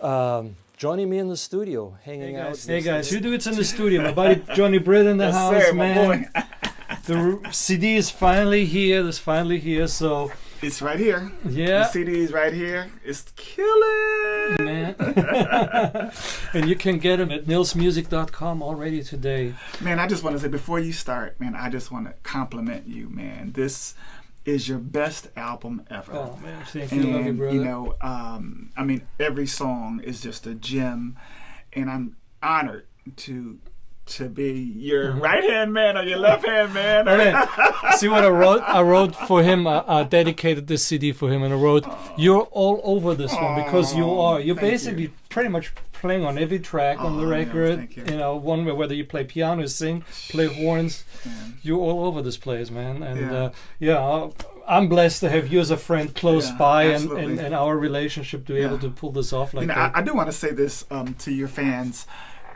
Joining me in the studio, hanging out. Hey guys, who do it's in the studio? My buddy Johnny Britt in the house, sir, man. The CD is finally here. It's finally here, so it's right here. yeah, The CD is right here. It's killing, man. And you can get them at nilsmusic.com already today. Man, I just want to say before you start, man, I just want to compliment you, man. This is your best album ever. Oh man, thank you, love you, And brother. you know, I mean, every song is just a gem, and I'm honored to be your right hand man or your left hand man. Okay. See what I wrote? I wrote for him. I dedicated this CD for him, and I wrote, "You're all over this one because you are. You're Thank basically you. pretty much playing on every track on the Nils, record. thank you. You know, one way whether you play piano, sing, play horns, Man. you're all over this place, man. And Yeah. I'm blessed to have you as a friend close Yeah, by, absolutely. and our relationship to be able to pull this off like You know, that. I do want to say this to your fans.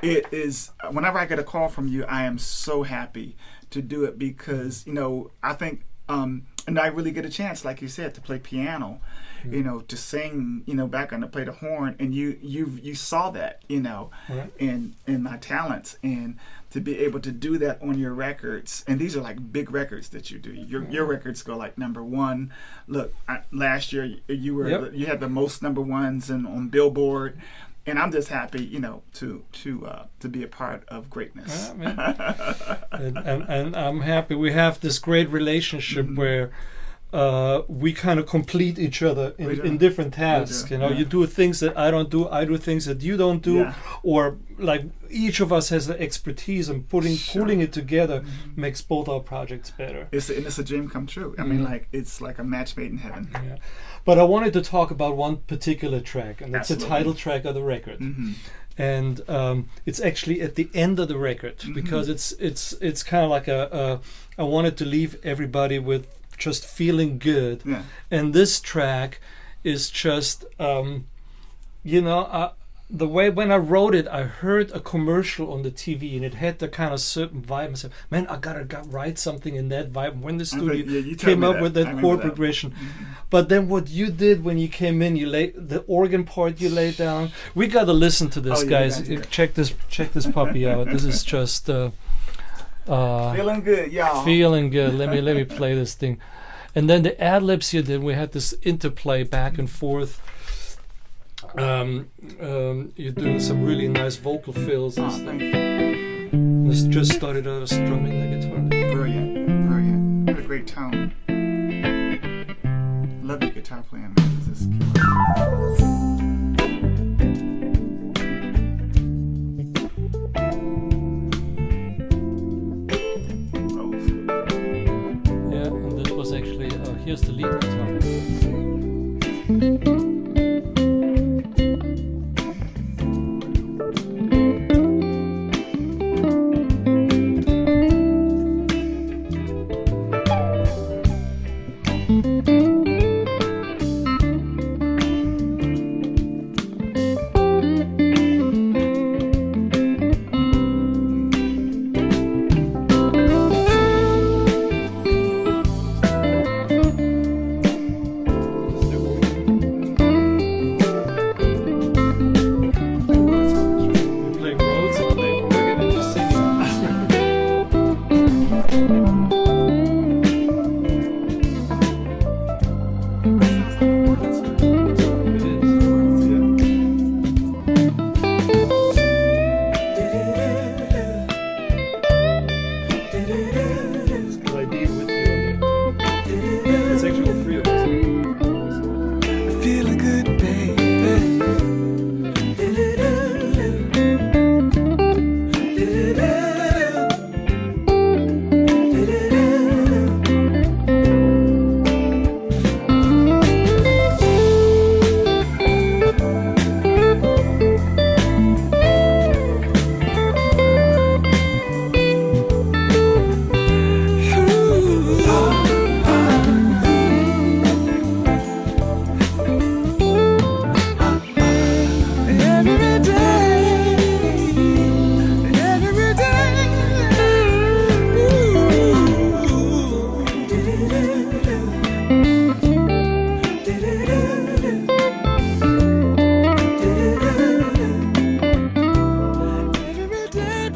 It is whenever I get a call from you, I am so happy to do it because, you know, I think and I really get a chance, like you said, to play piano, you know, to sing, you know, back and to play the horn, and you saw that, you know, Right. in my talents, and to be able to do that on your records, and these are like big records that you do. Your records go like #1. Look, last year you had the most #1s on Billboard. And I'm just happy, you know, to be a part of greatness. Yeah, man. and I'm happy we have this great relationship where we kind of complete each other in different tasks. You know, you do things that I don't do, I do things that you don't do, or like each of us has the expertise, and pulling it together makes both our projects better. It's a dream come true. I mean, like it's like a match made in heaven. Yeah. But I wanted to talk about one particular track, and that's the Absolutely. title track of the record. And it's actually at the end of the record because it's kind of like I wanted to leave everybody with just feeling good. Yeah. And this track is just you know, the way when I wrote it, I heard a commercial on the TV, and it had the kind of certain vibe. I said, "Man, I gotta write something in that vibe." When the studio you told came me up that. with I that remember chord that. progression, but then what you did when you came in, you laid the organ part. You laid down. We gotta listen to this, Oh, yeah, guys. we gotta. Check this puppy out. This is just Feeling good, y'all. feeling good. Let me play this thing, and then the ad libs you did. We had this interplay back and forth. You're doing some really nice vocal fills and Oh, stuff. thank you. This just started out as strumming the guitar. Brilliant. What a great tone. Love your guitar playing, man. This is killer. Oh, Yeah, and this was actually here's the lead guitar.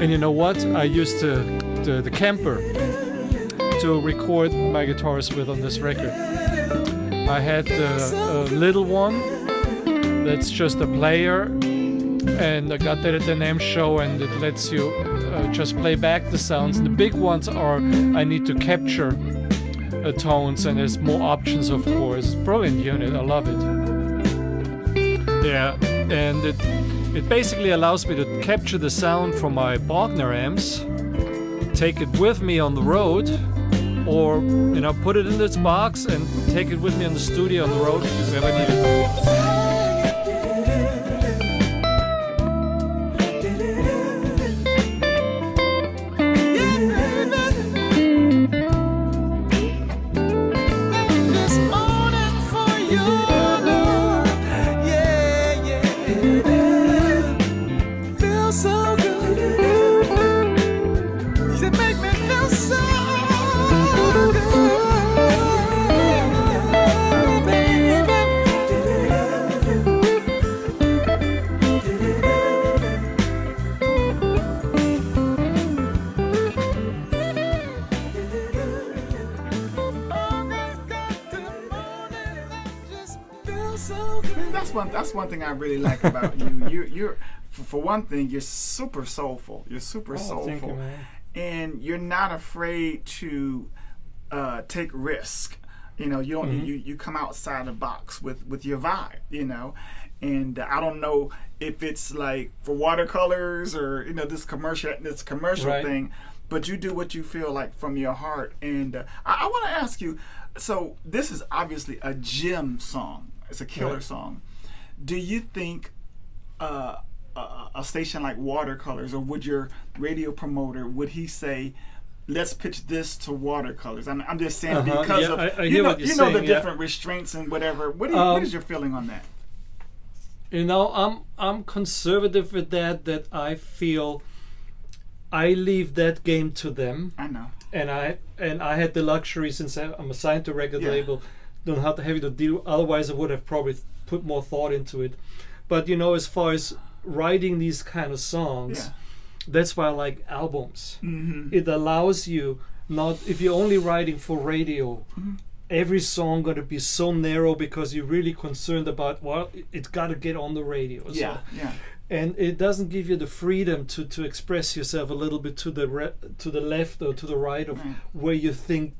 And you know what? I used the Kemper to record my guitars with on this record. I had the little one that's just a player, and I got that at the NAMM show, and it lets you just play back the sounds. The big ones are I need to capture tones, and there's more options, of course. Brilliant unit, I love it. Yeah, and it basically allows me to capture the sound from my Bogner amps, take it with me on the road, or put it in this box and take it with me in the studio on the road if ever need it. That's one thing I really like about you. You're for one thing, you're super soulful. You're super soulful, thank you, man. And you're not afraid to take risk. You don't. You come outside the box with your vibe. And I don't know if it's like for watercolors or this commercial right. thing, but you do what you feel like from your heart. And I want to ask you. So this is obviously a gem song. It's a killer right. song. Do you think a station like Watercolors, or would your radio promoter, would he say, let's pitch this to Watercolors? I'm just saying because of I hear what you're saying, the different restraints and whatever. What is your feeling on that? I'm conservative with that I feel I leave that game to them. I know. And I had the luxury, since I'm assigned to a record label, don't have to have to deal. Otherwise, I would have probably put more thought into it. But as far as writing these kind of songs, that's why I like albums. Mm-hmm. It allows you not, if you're only writing for radio, every song got to be so narrow because you're really concerned about, well, it's got to get on the radio. Yeah. And it doesn't give you the freedom to express yourself a little bit to the left or to the right of where you think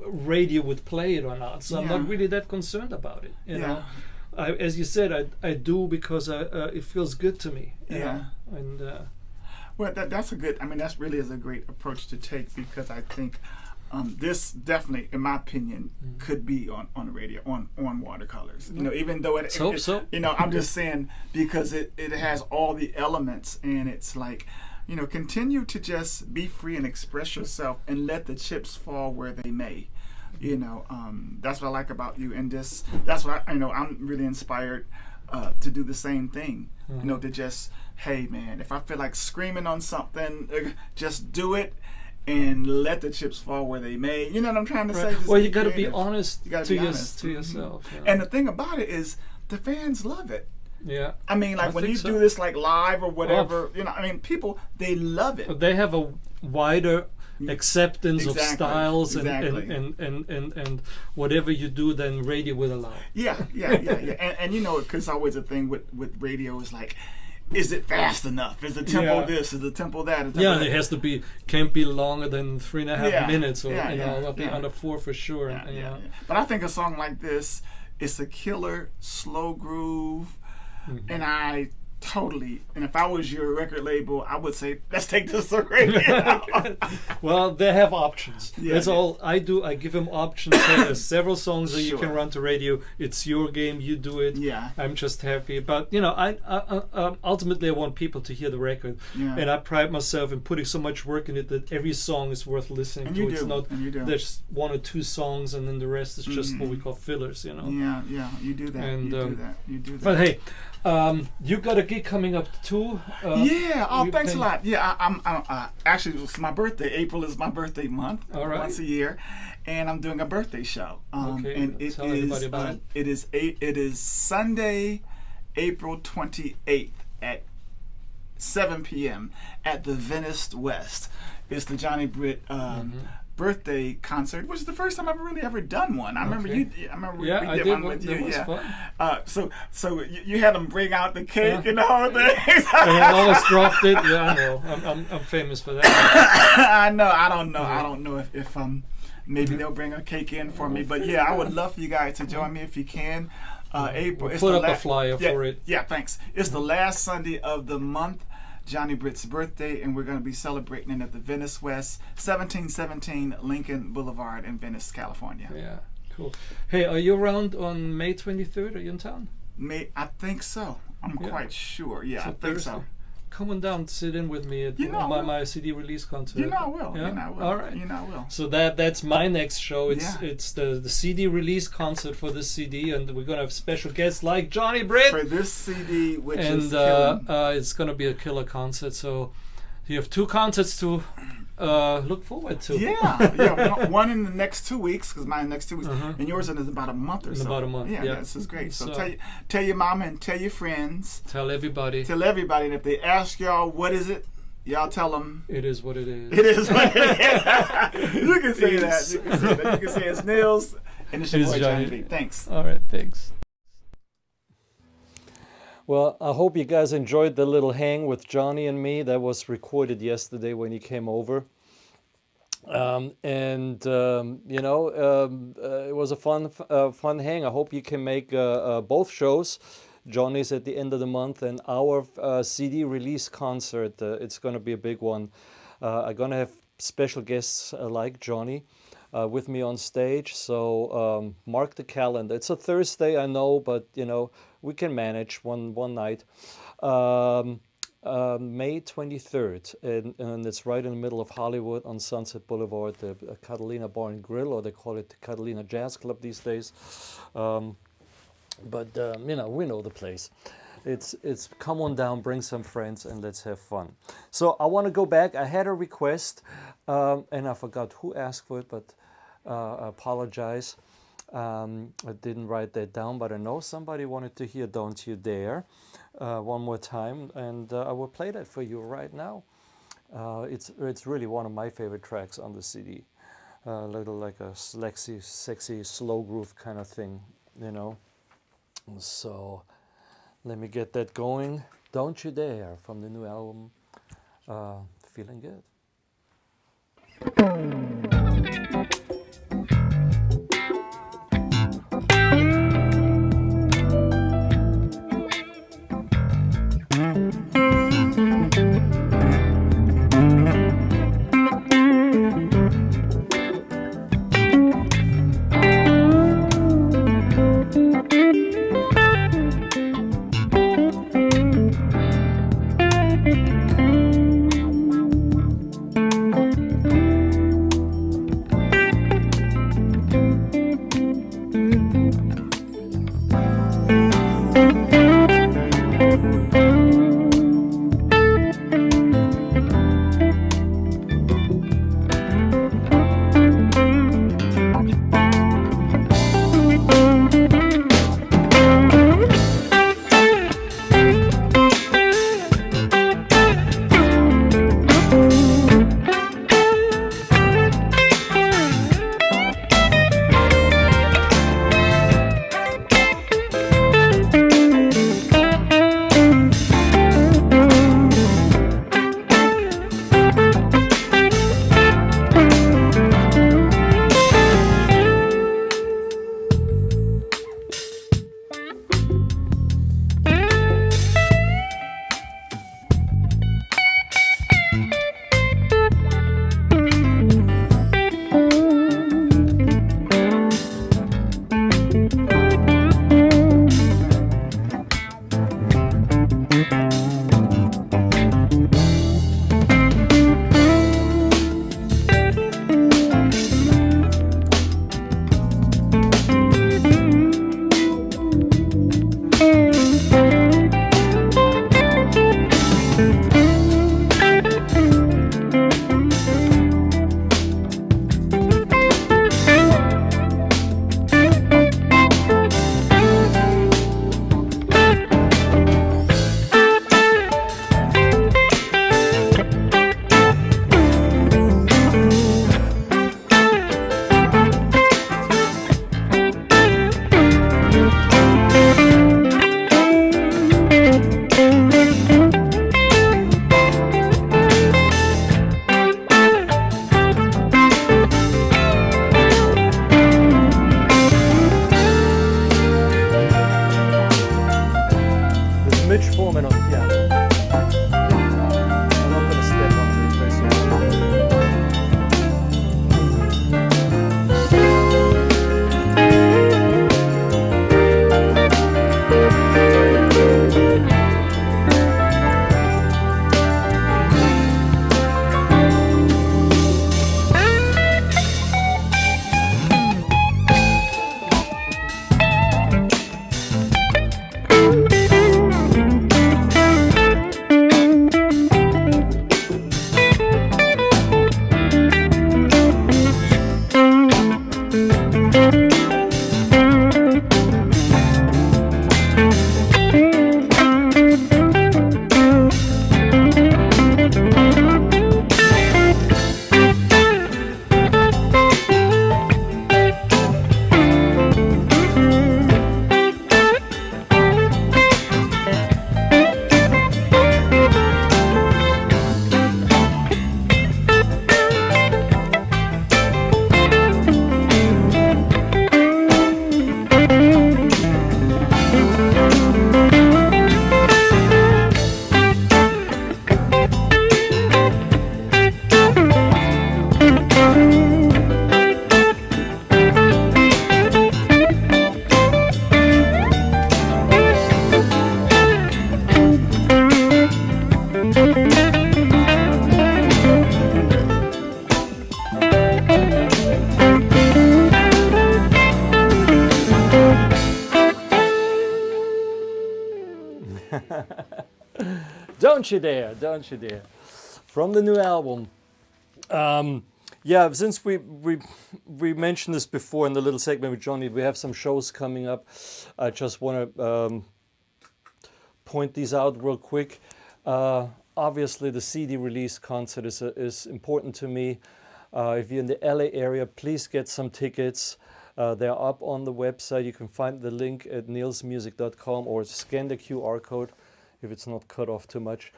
radio would play it or not. So I'm not really that concerned about it. You know, as you said, I do because it feels good to me. You know? And well, that's a good. I mean, that's really is a great approach to take, because I think this definitely, in my opinion, could be on the radio on Watercolors. Even though it I'm just saying, because it has all the elements, and it's like, continue to just be free and express yourself and let the chips fall where they may. That's what I like about you, and that's what I'm really inspired to do the same thing. To just, hey man, if I feel like screaming on something, just do it. And let the chips fall where they may. You know what I'm trying to say? Just well, you got to be honest to yourself. Yeah. And the thing about it is, the fans love it. Yeah. I mean, like when you do this like live or whatever, people, they love it. They have a wider acceptance of styles and whatever you do, then radio will allow. Yeah. And because always a thing with radio is like, is it fast enough? Is the tempo this? Is the tempo that? And it has to be, can't be longer than 3.5 minutes, or it'll be under 4 for sure. But I think a song like this, it's a killer slow groove, and I totally. And if I was your record label, I would say, let's take this to radio. Well, they have options. That's all I do. I give them options. So there's several songs that you can run to radio. It's your game. You do it. Yeah. I'm just happy. But I ultimately I want people to hear the record, and I pride myself in putting so much work in it that every song is worth listening to. It's not there's 1 or 2 songs, and then the rest is just what we call fillers. Yeah. You do that. And, you do that. But hey. You got a gig coming up too. Thanks a lot. Yeah, I'm actually, it's my birthday. April is my birthday month. All right. Once a year, and I'm doing a birthday show. Okay. And Tell everybody about it. It is Sunday, April 28th at 7 p.m. at the Venice West. It's the Johnny Britt birthday concert, which is the first time I've really ever done one. I remember we did one with you. So you had them bring out the cake and the whole thing. And I almost dropped it. Yeah, I know. I'm famous for that. I know. I don't know if maybe they'll bring a cake in for me. But yeah, I would love for you guys to join me if you can. April. We'll put up a flyer for it. Yeah, thanks. It's the last Sunday of the month, Johnny Britt's birthday, and we're going to be celebrating it at the Venice West, 1717 Lincoln Boulevard in Venice, California. Yeah, cool. Hey, are you around on May 23rd? Are you in town? I think so. I'm quite sure. Yeah, so I think Thursday. so. Come on down, sit in with me at my CD release concert. You know I will. Yeah? You know I will. All right. You know I will. So that's my next show. It's the CD release concert for this CD, and we're gonna have special guests like Johnny Britt for this CD, which is it's gonna be a killer concert. So you have 2 concerts to look forward to. Yeah. One in the next 2 weeks, because mine next 2 weeks, and yours in about a month or so. About a month. Yeah, this is great. So tell your mama and tell your friends. Tell everybody. And if they ask y'all what is it, y'all tell them. It is what it is. It is what it is. You can say that. You can say it's Nils and it's your boy Johnny B. Thanks. All right. Thanks. Well, I hope you guys enjoyed the little hang with Johnny and me. That was recorded yesterday when he came over. It was a fun hang. I hope you can make both shows. Johnny's at the end of the month, and our CD release concert. It's going to be a big one. I'm going to have special guests like Johnny with me on stage. So mark the calendar. It's a Thursday, I know, but we can manage one night. May 23rd, and it's right in the middle of Hollywood on Sunset Boulevard, the Catalina Bar and Grill, or they call it the Catalina Jazz Club these days. But we know the place. It's come on down, bring some friends, and let's have fun. So I want to go back. I had a request, and I forgot who asked for it, but I apologize. I didn't write that down, but I know somebody wanted to hear "Don't You Dare" one more time, and I will play that for you right now. It's really one of my favorite tracks on the CD. A little like a sexy slow groove kind of thing, So let me get that going. "Don't You Dare" from the new album, Feeling Good. Foreman on piano. I'm not going to step on it. Play Don't you dare, don't you dare. From the new album. Yeah, since we mentioned this before in the little segment with Johnny, we have some shows coming up. I just want to point these out real quick. Obviously, the CD release concert is important to me. If you're in the LA area, please get some tickets. They're up on the website. You can find the link at nilsmusic.com or scan the QR code if it's not cut off too much.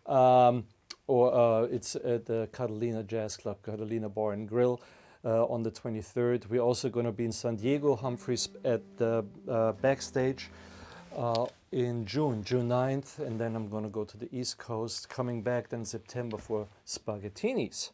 Or it's at the Catalina Jazz Club, Catalina Bar and Grill on the 23rd. We're also going to be in San Diego, Humphreys at the Backstage in June 9th. And then I'm going to go to the East Coast, coming back then September for Spaghettinis.